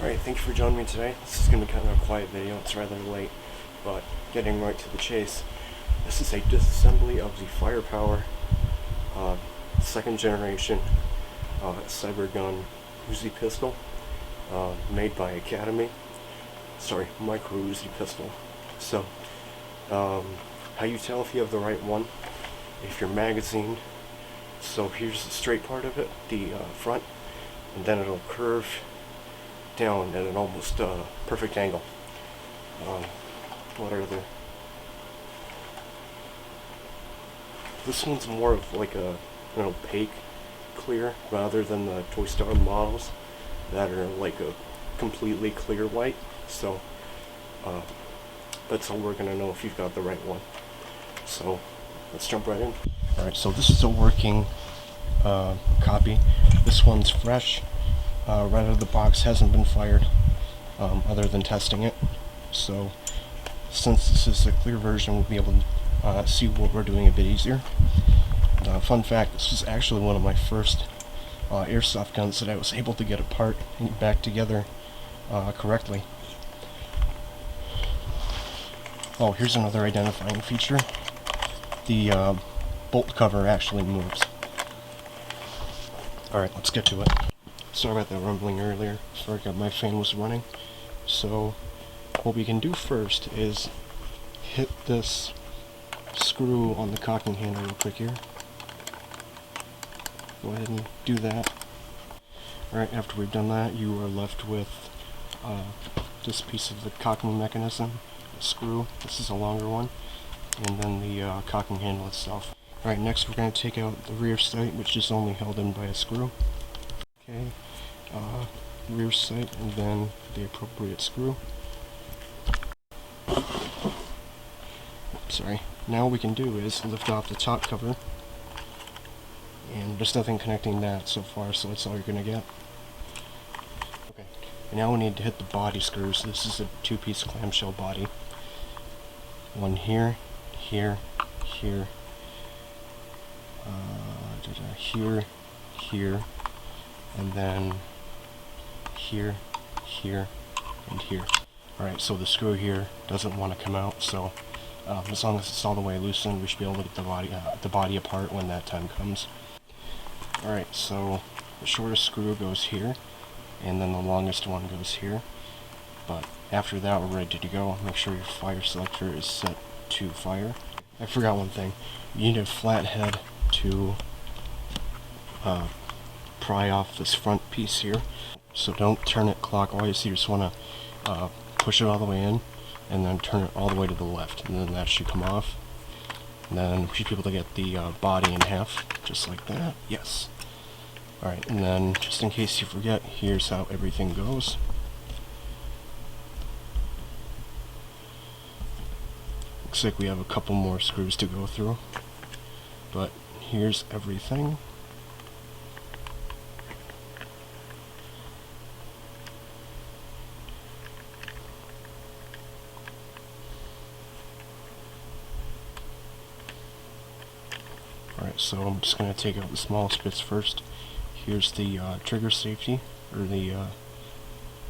Alright, thank you for joining me today. This is going to be kind of a quiet video. It's rather late, but getting right to the chase. This is a disassembly of the Firepower second generation cyber gun Uzi pistol made by Academy. Sorry, micro Uzi pistol. So, how you tell if you have the right one? If your magazine. So here's the straight part of it, the front, and then it'll curve down at an almost perfect angle. What are the? This one's more of like an opaque clear rather than the Toy Star models that are like a completely clear white. So that's how we're gonna know if you've got the right one. So let's jump right in. Alright, so this is a working copy. This one's fresh. Right out of the box, hasn't been fired other than testing it. So since this is a clear version, we'll be able to see what we're doing a bit easier. Fun fact, this was actually one of my first airsoft guns that I was able to get apart and back together correctly. Oh, here's another identifying feature. The bolt cover actually moves. Alright, let's get to it. Sorry about that rumbling earlier. Sorry, my fan was running. So, what we can do first is hit this screw on the cocking handle real quick here. Go ahead and do that. Alright, after we've done that, you are left with this piece of the cocking mechanism, a screw. This is a longer one. And then the cocking handle itself. Alright, next we're going to take out the rear sight, which is only held in by a screw. Okay, rear sight, and then the appropriate screw. Sorry. Now what we can do is lift off the top cover, and there's nothing connecting that so far, so that's all you're going to get. Okay, and now we need to hit the body screws. This is a two-piece clamshell body. One here, here, here, here, here, and then here, here, and here. Alright, so the screw here doesn't want to come out, so as long as it's all the way loosened, we should be able to get the body apart when that time comes. Alright, so the shortest screw goes here, and then the longest one goes here. But after that, we're ready to go. Make sure your fire selector is set to fire. I forgot one thing. You need a flat head to pry off this front piece here. So don't turn it clockwise. You just want to push it all the way in, and then turn it all the way to the left, and then that should come off. And then we should be able to get the body in half, just like that. Yes. Alright, and then just in case you forget, here's how everything goes. Looks like we have a couple more screws to go through, but here's everything. Alright, so I'm just going to take out the smallest bits first. Here's the trigger safety, or the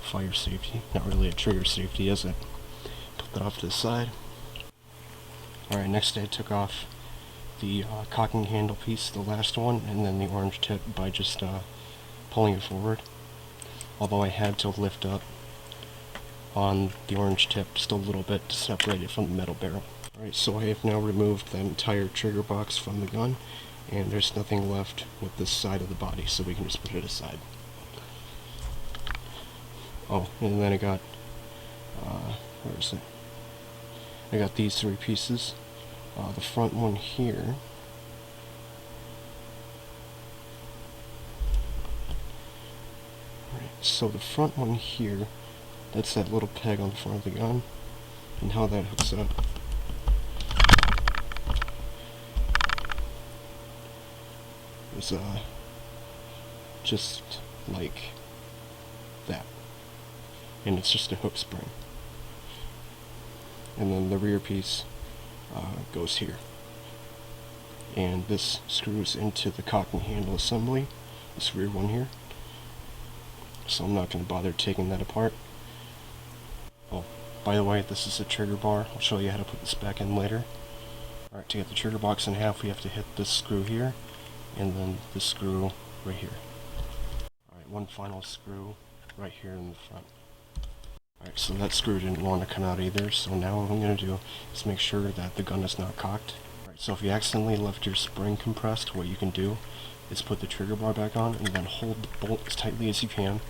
fire safety. Not really a trigger safety, is it? Put that off to the side. Alright, next I took off the cocking handle piece, the last one, and then the orange tip by just pulling it forward. Although I had to lift up on the orange tip just a little bit to separate it from the metal barrel. Alright, so I have now removed the entire trigger box from the gun, and there's nothing left with this side of the body, so we can just put it aside. Oh, and then I got, where is it? I got these three pieces. The front one here. Right, so the front one here, that's that little peg on the front of the gun, and how that hooks up. Is just like that, and it's just a hook spring. And then the rear piece goes here, and this screws into the cocking handle assembly, this rear one here. so I'm not going to bother taking that apart. Oh, by the way, this is a trigger bar. I'll show you how to put this back in later. Alright, to get the trigger box in half, we have to hit this screw here, and then this screw right here. Alright, one final screw right here in the front. Alright, so that screw didn't want to come out either, so now what I'm going to do is make sure that the gun is not cocked. Alright, so if you accidentally left your spring compressed, what you can do is put the trigger bar back on, and then hold the bolt as tightly as you can,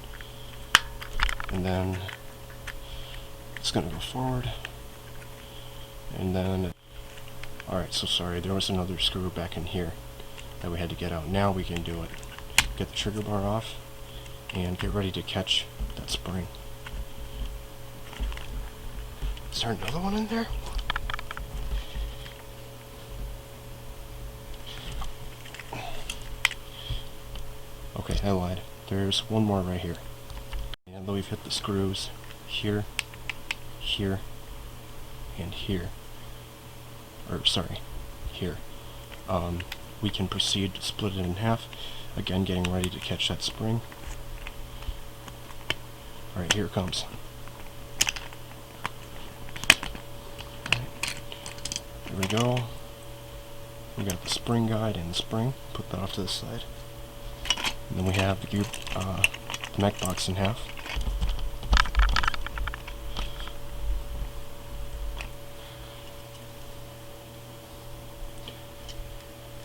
and then it's going to go forward, and then... Alright, so sorry, there was another screw back in here that we had to get out. Now we can do it. Get the trigger bar off, and get ready to catch that spring. Is there another one in there? Okay, I lied. There's one more right here. And though we've hit the screws here, here, and here, or sorry, here, we can proceed to split it in half, again getting ready to catch that spring. Alright, here it comes. Here we go. We got the spring guide and the spring. Put that off to the side. And then we have the gear, the mech box in half.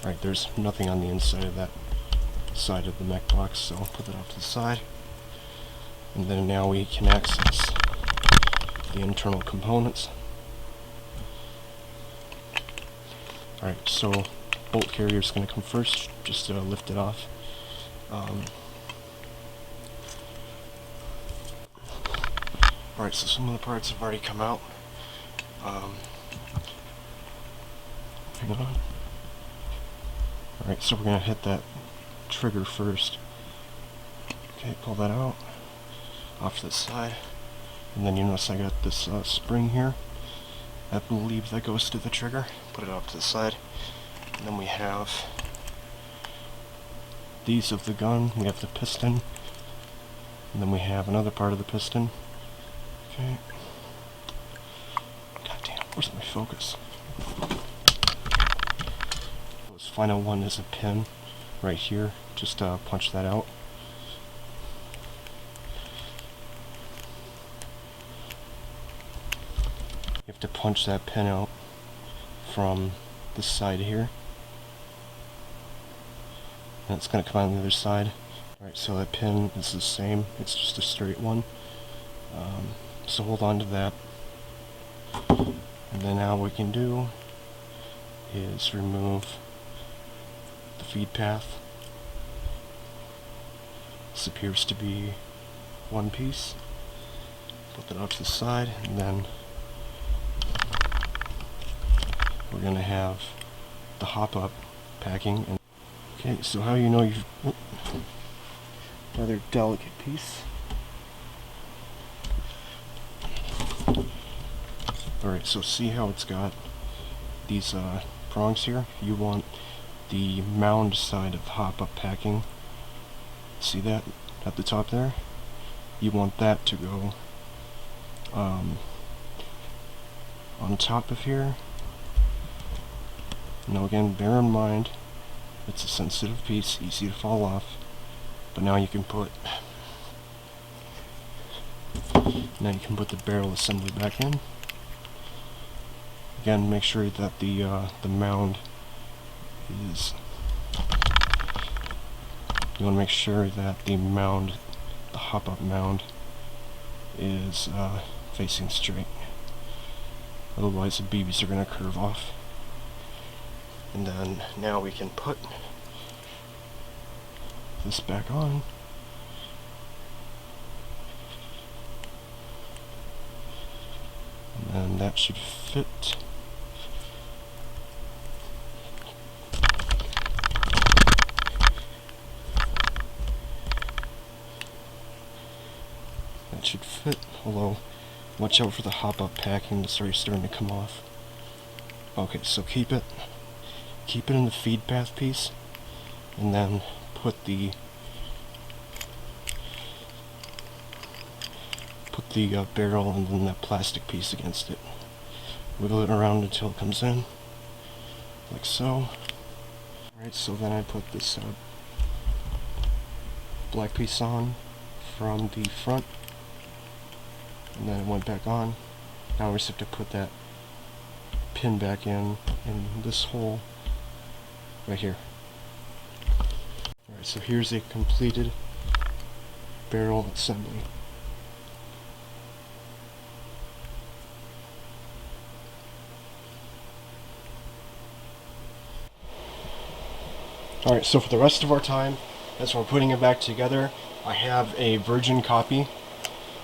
Alright, there's nothing on the inside of that side of the mech box, so I'll put that off to the side. And then now we can access the internal components. Alright, so bolt carrier is going to come first, just to lift it off. Alright, so some of the parts have already come out. Hang on. Alright, so we're going to hit that trigger first. Okay, pull that out, off to the side. And then you notice I got this spring here. I believe that goes to the trigger. Put it off to the side. And then we have these of the gun. We have the piston. And then we have another part of the piston. Okay. God damn, where's my focus? This final one is a pin right here. Just punch that out. You have to punch that pin out from this side here. And it's going to come out on the other side. Alright, so that pin is the same. It's just a straight one. So hold on to that. And then now what we can do is remove the feed path. This appears to be one piece. Put that off to the side, and then we're going to have the hop-up packing. And okay, so how you know you've... Rather delicate piece. Alright, so see how it's got these prongs here? You want the mound side of the hop-up packing. See that at the top there? You want that to go on top of here. Now again, bear in mind, it's a sensitive piece, easy to fall off. But now you can put the barrel assembly back in. Again, make sure that the mound is... You want to make sure that the mound, the hop-up mound, is facing straight. Otherwise the BBs are going to curve off. And then now we can put this back on. And then that should fit. That should fit, although watch out for the hop-up packing that's already starting to come off. Okay, so keep it in the feed path piece, and then put the put the barrel and then that plastic piece against it. Wiggle it around until it comes in, like so. Alright, so then I put this black piece on from the front, and then it went back on. Now we just have to put that pin back in this hole right here. Alright, so here's a completed barrel assembly. Alright, so for the rest of our time, as we're putting it back together, I have a virgin copy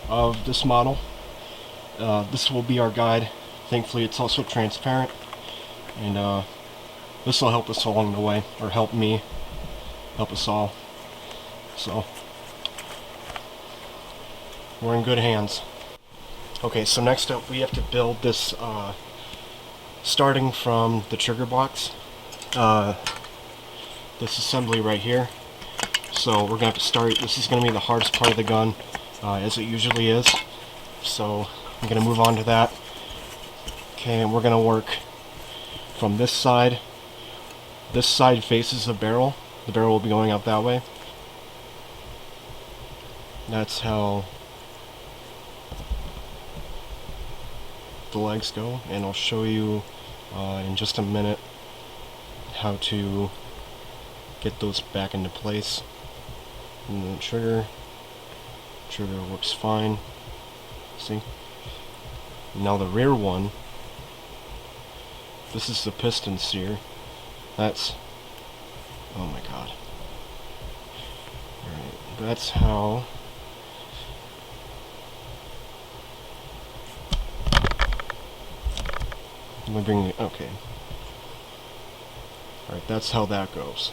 of this model. This will be our guide. Thankfully it's also transparent, and this will help us along the way, or help me, help us all. So, we're in good hands. Okay, so next up we have to build this, starting from the trigger box, this assembly right here. So we're going to have to start, this is going to be the hardest part of the gun, as it usually is. So I'm going to move on to that. Okay, and we're going to work from this side. This side faces the barrel. The barrel will be going out that way. That's how the legs go, and I'll show you in just a minute how to get those back into place. And then the trigger works fine. See? Now the rear one, this is the piston sear. That's, oh my god. Alright, that's how let me bring it, okay. Alright, that's how that goes.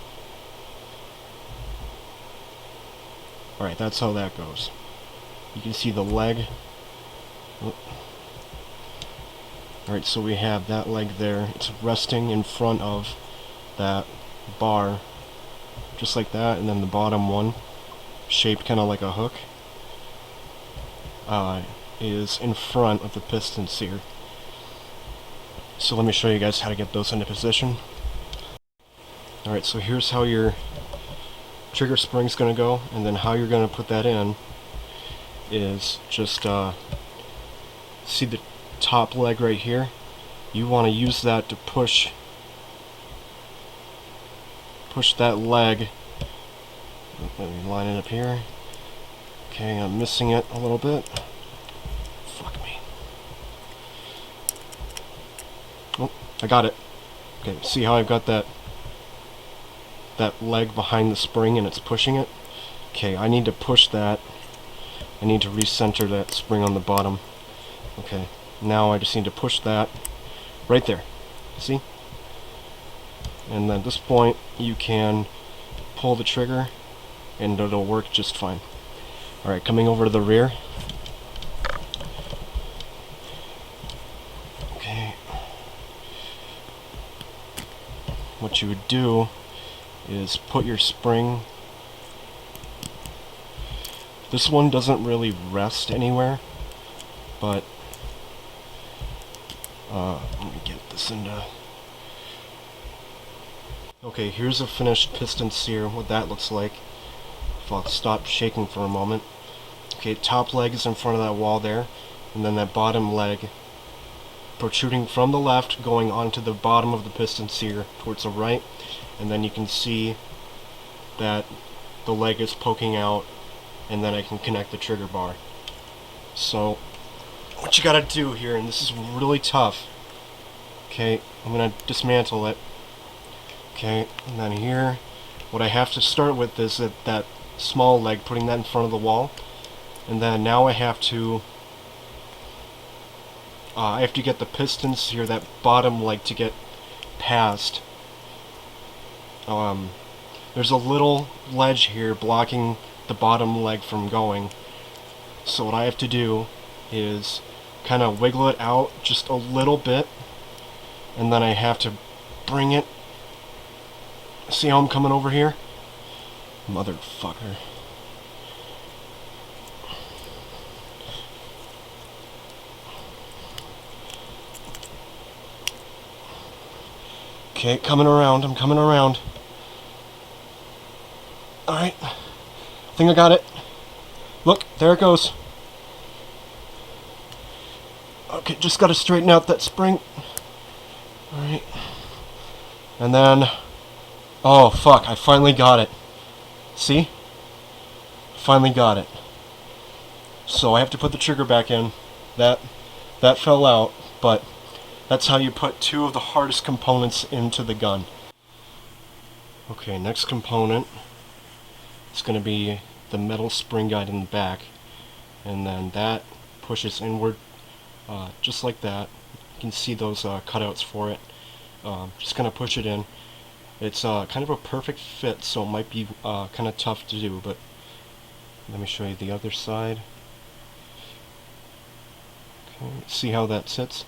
Alright, that's how that goes. You can see the leg. Alright, so we have that leg there. It's resting in front of that bar, just like that, and then the bottom one, shaped kind of like a hook, is in front of the piston sear. So let me show you guys how to get those into position. Alright, so here's how your trigger spring's going to go, and then how you're going to put that in is just see the top leg right here. You want to use that to push that leg. Let me line it up here. Okay, I'm missing it a little bit. Fuck me. Oh, I got it. Okay, see how I've got that leg behind the spring and it's pushing it? Okay, I need to push that. I need to recenter that spring on the bottom. Okay, now I just need to push that right there. See? And at this point you can pull the trigger and it'll work just fine. Alright, coming over to the rear. Okay. What you would do is put your spring. This one doesn't really rest anywhere, but let me get this into. Okay, here's a finished piston sear, what that looks like. If I'll stop shaking for a moment. Okay, top leg is in front of that wall there, and then that bottom leg protruding from the left going onto the bottom of the piston sear towards the right, and then you can see that the leg is poking out, and then I can connect the trigger bar. So what you gotta do here, and this is really tough, okay, I'm gonna dismantle it. Okay, and then here, what I have to start with is that small leg, putting that in front of the wall, and then now I have to get the pistons here, that bottom leg, to get past. There's a little ledge here blocking the bottom leg from going, so what I have to do is kind of wiggle it out just a little bit, and then I have to bring it. See how I'm coming over here? Motherfucker. Okay, coming around, I'm coming around. Alright, I think I got it. Look, there it goes. Okay, just gotta straighten out that spring. Alright. And then... oh, fuck, I finally got it. See? Finally got it. So I have to put the trigger back in. That fell out, but that's how you put two of the hardest components into the gun. Okay, next component is going to be the metal spring guide in the back, and then that pushes inward, just like that. You can see those cutouts for it. Just going to push it in. It's kind of a perfect fit, so it might be kind of tough to do, but let me show you the other side. Okay, see how that sits?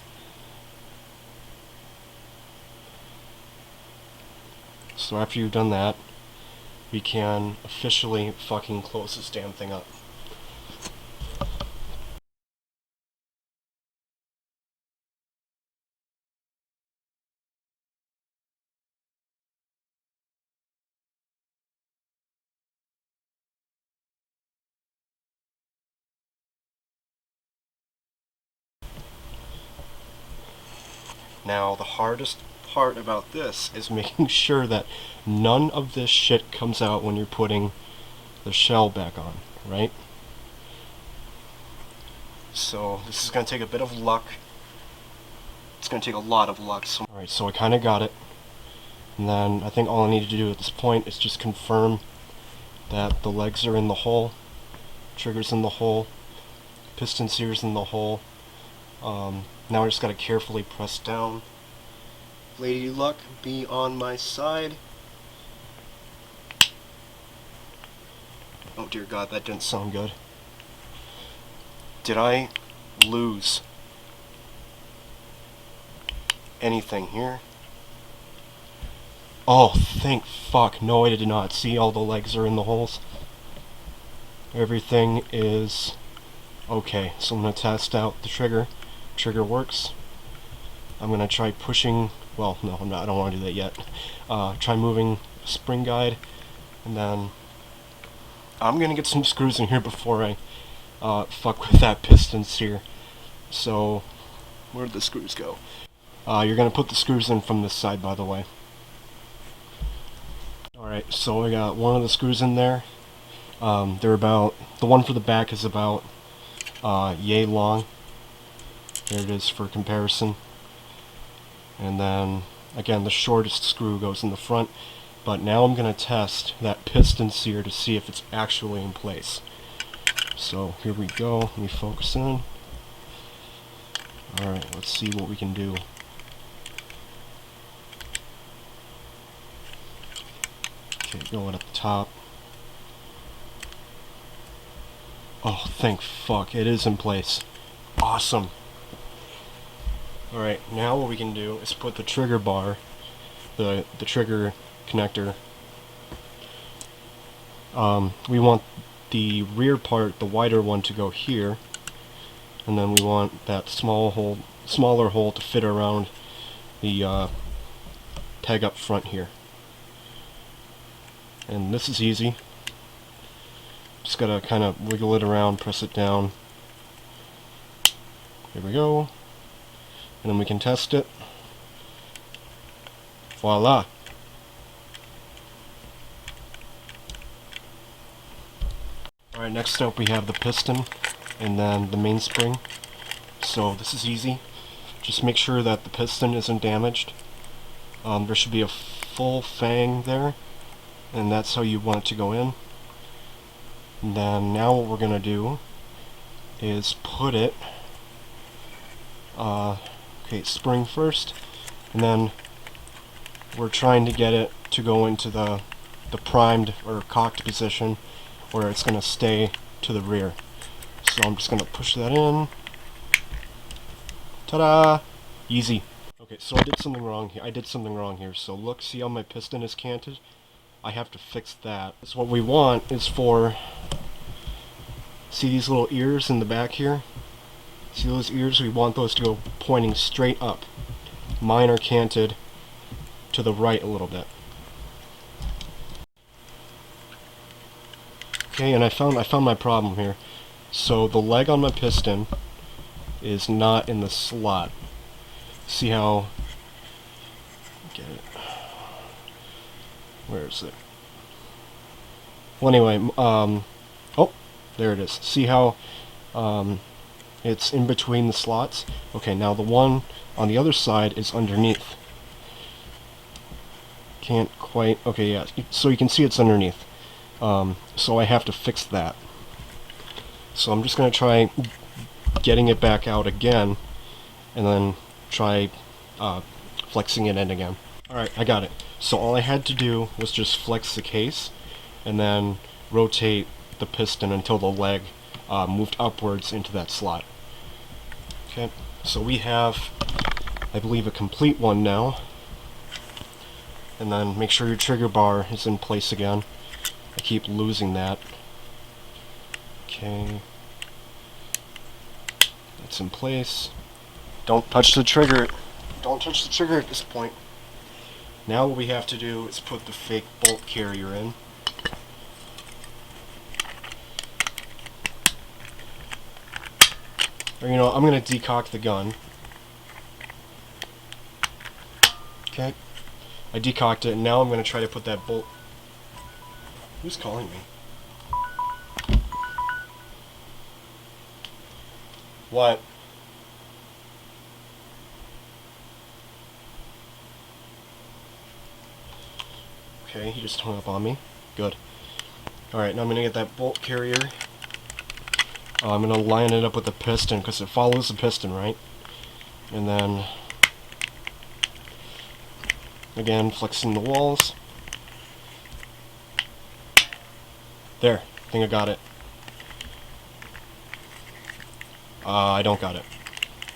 So after you've done that, we can officially fucking close this damn thing up. Now, the hardest part about this is making sure that none of this shit comes out when you're putting the shell back on, right? So, this is going to take a bit of luck. It's going to take a lot of luck. Alright, so I kind of got it. And then I think all I need to do at this point is just confirm that the legs are in the hole, trigger's in the hole, piston sear's in the hole. Now I just gotta carefully press down. Lady Luck, be on my side. Oh dear God, that didn't sound good. Did I lose anything here? Oh, thank fuck. No, I did not. See, all the legs are in the holes. Everything is okay. So I'm gonna test out the trigger. Trigger works. I'm gonna try pushing. Well, no, I'm not. I don't want to do that yet. Try moving spring guide, and then I'm gonna get some screws in here before I fuck with that piston sear. So, where'd the screws go? You're gonna put the screws in from this side, by the way. Alright, so I got one of the screws in there. They're about, the one for the back is about yay long. There it is for comparison. And then, again, the shortest screw goes in the front. But now I'm going to test that piston sear to see if it's actually in place. So, here we go. Let me focus in. Alright, let's see what we can do. Okay, going at the top. Oh, thank fuck, it is in place. Awesome. Alright, now what we can do is put the trigger bar, the trigger connector. We want the rear part, the wider one, to go here, and then we want that smaller hole to fit around the peg up front here. And this is easy. Just gotta kind of wiggle it around, press it down. Here we go. And then we can test it. Voila! Alright, next up we have the piston and then the mainspring. So this is easy. Just make sure that the piston isn't damaged. There should be a full fang there, and that's how you want it to go in. And then now what we're going to do is put it, okay, spring first, and then we're trying to get it to go into the primed or cocked position where it's going to stay to the rear. So I'm just going to push that in. Ta-da! Easy. Okay, so I did something wrong here. So look, see how my piston is canted? I have to fix that. So what we want is for, see these little ears in the back here? See those ears? We want those to go pointing straight up. Mine are canted to the right a little bit. Okay, and I found my problem here. So the leg on my piston is not in the slot. See how? Get it? Where is it? Well, anyway, oh, there it is. See how it's in between the slots? Okay, now the one on the other side is underneath. Can't quite. Okay, yeah. So you can see it's underneath. So I have to fix that. So I'm just going to try getting it back out again, and then try flexing it in again. Alright, I got it. So all I had to do was just flex the case, and then rotate the piston until the leg moved upwards into that slot. Okay, so we have, I believe, a complete one now. And then make sure your trigger bar is in place again. I keep losing that. Okay. It's in place. Don't touch the trigger. Don't touch the trigger at this point. Now what we have to do is put the fake bolt carrier in. Or, you know, I'm going to decock the gun. Okay. I decocked it, and now I'm going to try to put that bolt... Who's calling me? What? Okay, he just hung up on me. Good. Alright, now I'm going to get that bolt carrier. I'm going to line it up with the piston, because it follows the piston, right? And then... Again, flexing the walls. There, I think I got it. I don't got it.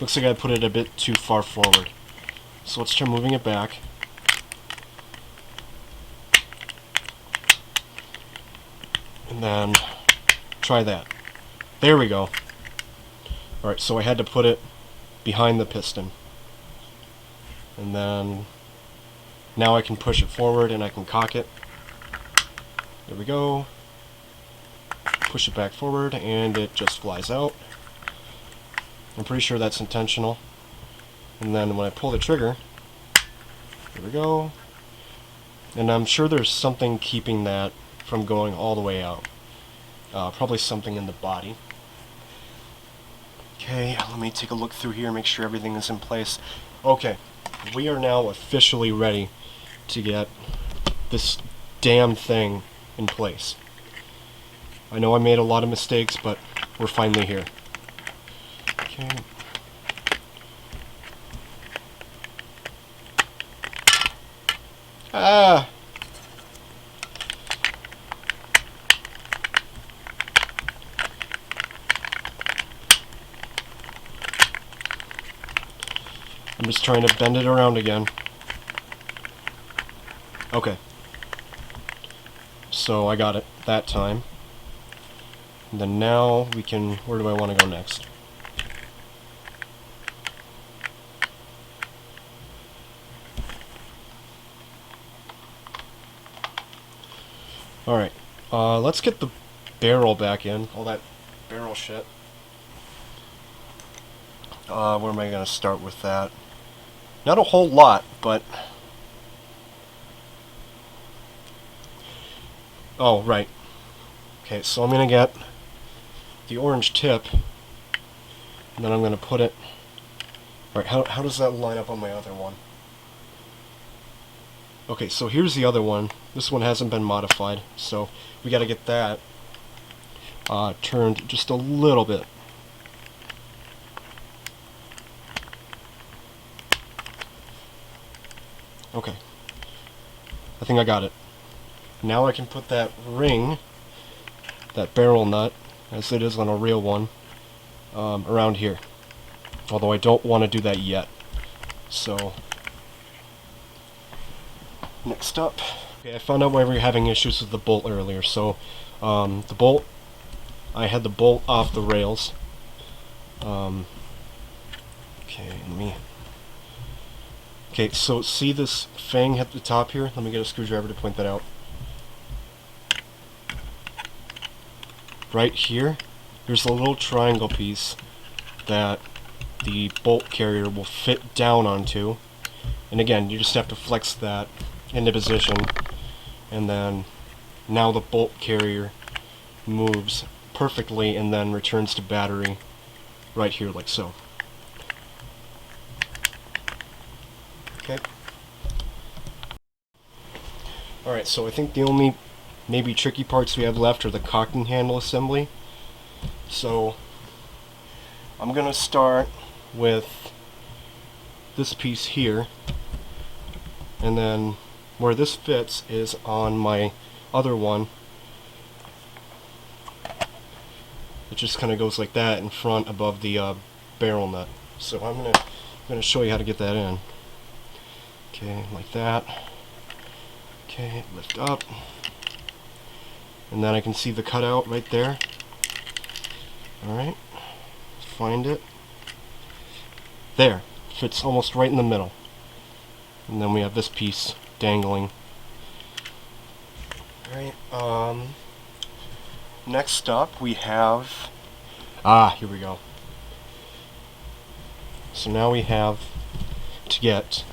Looks like I put it a bit too far forward. So let's try moving it back. And then try that. There we go. Alright, so I had to put it behind the piston. And then now I can push it forward and I can cock it. There we go. Push it back forward and it just flies out. I'm pretty sure that's intentional. And then when I pull the trigger, there we go. And I'm sure there's something keeping that from going all the way out. Probably something in the body. Okay, let me take a look through here, make sure everything is in place. Okay, we are now officially ready to get this damn thing in place. I know I made a lot of mistakes, but we're finally here. Okay. Ah! I'm just trying to bend it around again. Okay. So I got it that time. And then now we can... Where do I want to go next? Alright. Let's get the barrel back in. All that barrel shit. Where am I going to start with that? Not a whole lot, but... Oh, right. Okay, so I'm going to get the orange tip, and then I'm going to put it... Alright, how does that line up on my other one? Okay, so here's the other one. This one hasn't been modified, so we got to get that turned just a little bit. Okay. I think I got it. Now I can put that ring, that barrel nut, as it is on a real one, around here. Although I don't want to do that yet. So, next up. Okay, I found out why we were having issues with the bolt earlier. So, the bolt, I had the bolt off the rails. Okay, let me Okay, so see this fang at the top here? Let me get a screwdriver to point that out. Right here, there's a little triangle piece that the bolt carrier will fit down onto. And again, you just have to flex that into position, and then now the bolt carrier moves perfectly and then returns to battery right here like so. Okay. Alright, so I think the only maybe tricky parts we have left are the cocking handle assembly. So I'm gonna start with this piece here, and then where this fits is on my other one. It just kind of goes like that in front above the barrel nut. So I'm gonna show you how to get that in. Okay, like that. Okay, lift up, and then I can see the cutout right there. All right, find it. There, fits almost right in the middle. And then we have this piece dangling. Alright, next up we have... here we go. So now we have to get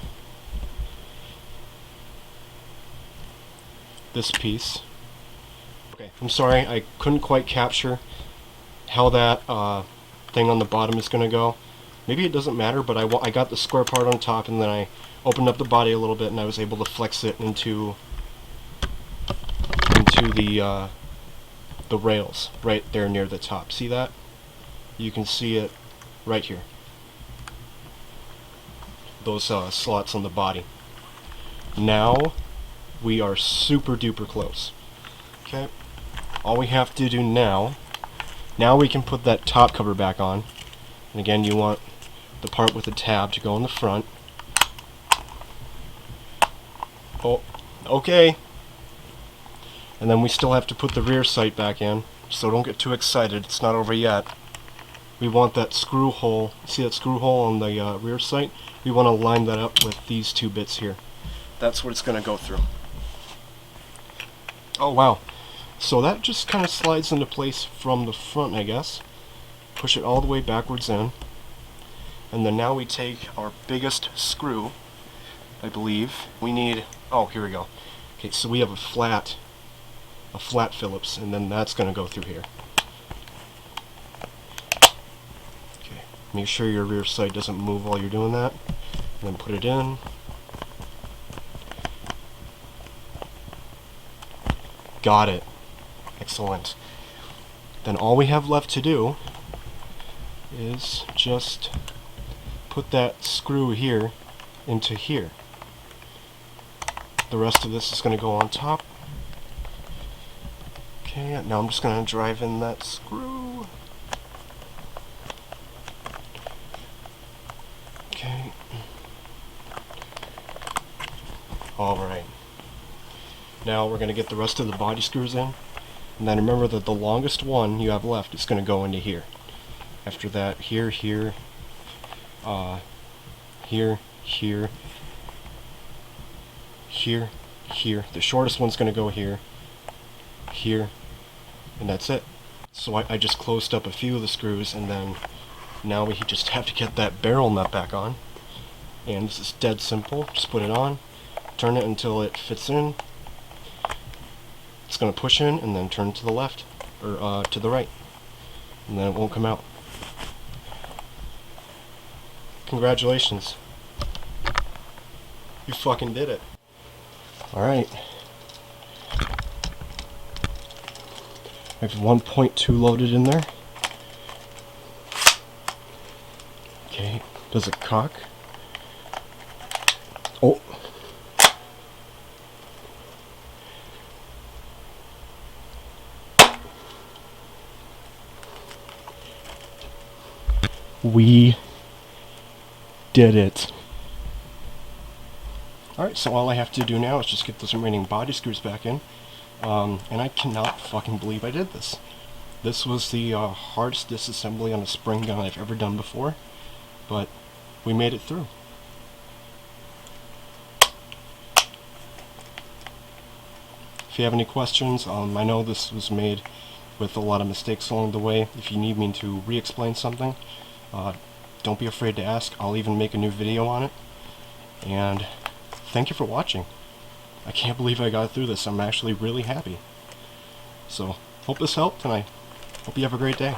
this piece. Okay, I'm sorry, I couldn't quite capture how that thing on the bottom is going to go. Maybe it doesn't matter, but I got the square part on top, and then I opened up the body a little bit, and I was able to flex it into the rails right there near the top. See that? You can see it right here. Those slots on the body. Now we are super duper close. Okay. All we have to do now we can put that top cover back on. And again, you want the part with the tab to go in the front. Oh, okay. And then we still have to put the rear sight back in, so don't get too excited, it's not over yet. We want that screw hole, see that screw hole on the rear sight? We want to line that up with these two bits here. That's what it's going to go through. Oh wow, so that just kind of slides into place from the front, I guess. Push it all the way backwards in. And then now we take our biggest screw, I believe. We need, oh, here we go. Okay, so we have a flat Phillips, and then that's going to go through here. Okay, make sure your rear sight doesn't move while you're doing that. And then put it in. Got it. Excellent. Then all we have left to do is just put that screw here into here. The rest of this is going to go on top. Okay, now I'm just going to drive in that screw. Okay. Alright. Now we're going to get the rest of the body screws in. And then remember that the longest one you have left is going to go into here. After that, here, here, here, here, here, here. The shortest one's going to go here, here, and that's it. So I just closed up a few of the screws, and then now we just have to get that barrel nut back on. And this is dead simple. Just put it on, turn it until it fits in. It's going to push in and then turn to the left, or to the right, and then it won't come out. Congratulations. You fucking did it. Alright. I have 1.2 loaded in there. Okay, does it cock? Oh. We did it. Alright, so all I have to do now is just get those remaining body screws back in. And I cannot fucking believe I did this. This was the hardest disassembly on a spring gun I've ever done before, but we made it through. If you have any questions, I know this was made with a lot of mistakes along the way. If you need me to re-explain something, don't be afraid to ask. I'll even make a new video on it. And thank you for watching. I can't believe I got through this. I'm actually really happy. So, hope this helped, and I hope you have a great day.